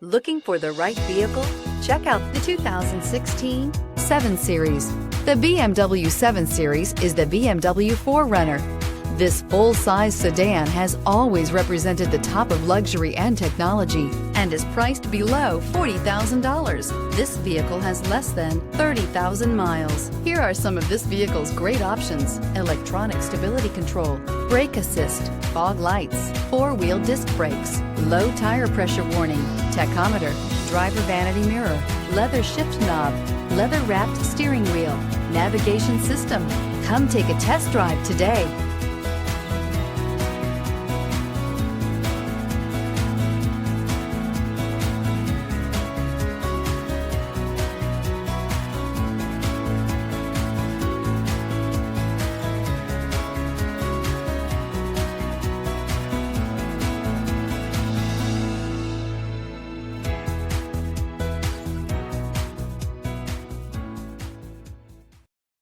Looking for the right vehicle? Check out the 2016 7 Series. The BMW 7 Series is the BMW 4Runner. This full-size sedan has always represented the top of luxury and technology and is priced below $40,000. This vehicle has less than 30,000 miles. Here are some of this vehicle's great options: electronic stability control, brake assist, fog lights, 4-wheel disc brakes, low tire pressure warning, tachometer, driver vanity mirror, leather shift knob, leather-wrapped steering wheel, navigation system. Come take a test drive today.